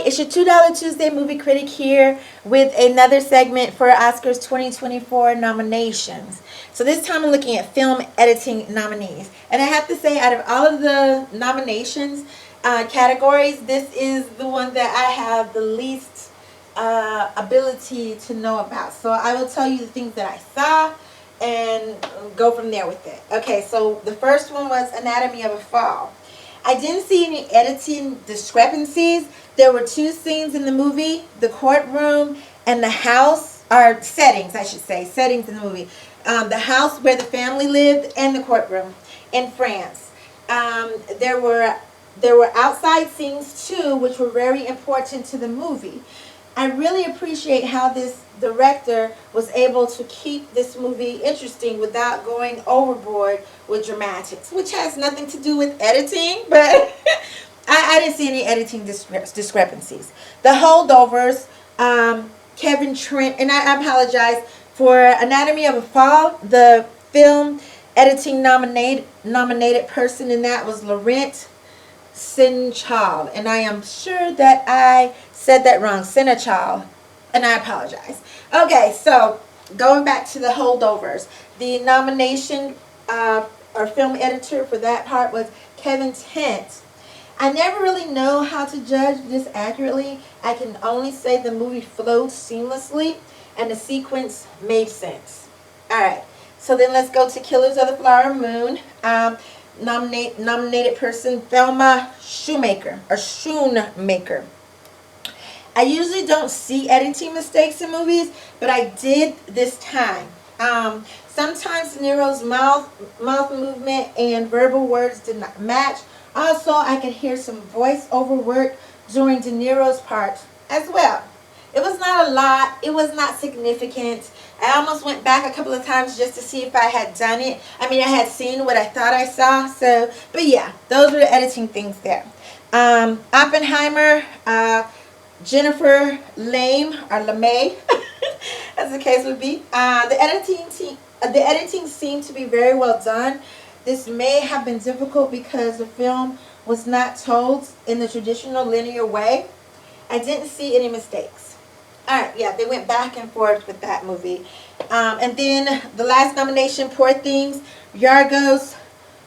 it's your $2 Tuesday movie critic here with another segment for Oscars 2024 nominations. So this time I'm looking at film editing nominees. And I have to say, out of all of the nominations categories, this is the one that I have the least ability to know about. So I will tell you the things that I saw and go from there with it. Okay, so the first one was Anatomy of a Fall. I didn't see any editing discrepancies. There were two scenes in the movie, the courtroom and the house, or settings, I should say, settings in the movie. The house where the family lived and the courtroom in France. There were outside scenes too, which were very important to the movie. I really appreciate how this director was able to keep this movie interesting without going overboard with dramatics, which has nothing to do with editing, but I didn't see any editing discrepancies. The holdovers, Kevin Trent, and I apologize for Anatomy of a Fall, the film editing nominated person in that was Laurent Sinchal, and I am sure that I said that wrong, Sinachal, and I apologize. Okay, so going back to the holdovers, the nomination or film editor for that part was Kevin Trent. I never really know how to judge this accurately. I can only say the movie flowed seamlessly and the sequence made sense. Alright, so then let's go to Killers of the Flower Moon. Nominated person, Thelma Schoonmaker. I usually don't see editing mistakes in movies, but I did this time. Sometimes De Niro's mouth movement and verbal words did not match. Also, I could hear some voiceover work during De Niro's part as well. It was not a lot. It was not significant. I almost went back a couple of times just to see if I had done it. I mean, I had seen what I thought I saw. So, but yeah, those were the editing things there. Oppenheimer, Jennifer Lame or LeMay, as the case would be. The editing seemed to be very well done. This may have been difficult because the film was not told in the traditional linear way. I didn't see any mistakes. Alright, yeah, they went back and forth with that movie. And then the last nomination, Poor Things, Yorgos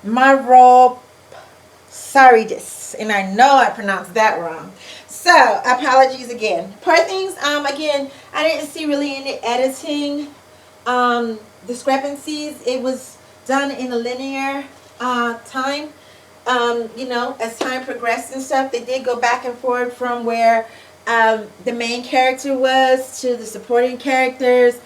Mavroparidis. And I know I pronounced that wrong. So, apologies again. Poor Things, again, I didn't see really any editing discrepancies. It was done in a linear time. You know, as time progressed and stuff, they did go back and forth from where the main character was to the supporting characters,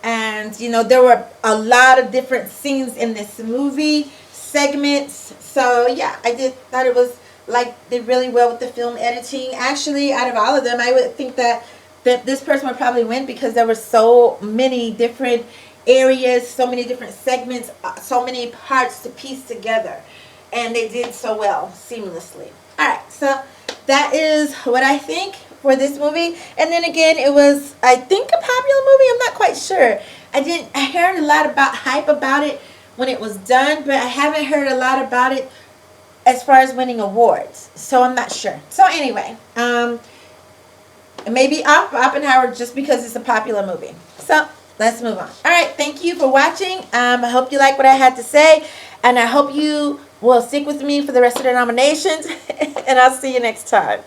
and you know, there were a lot of different scenes in this movie, segments. So yeah, I thought it was like did really well with the film editing. Actually, out of all of them, I would think that this person would probably win because there were so many different areas, so many different segments, so many parts to piece together, and they did so well seamlessly. Alright, so that is what I think for this movie. And then again, it was, I think, a popular movie. I'm not quite sure. I heard a lot about hype about it when it was done, but I haven't heard a lot about it as far as winning awards. So I'm not sure. So anyway, maybe Oppenheimer just because it's a popular movie. So let's move on. Alright, thank you for watching. I hope you like what I had to say, and I hope you will stick with me for the rest of the nominations, and I'll see you next time.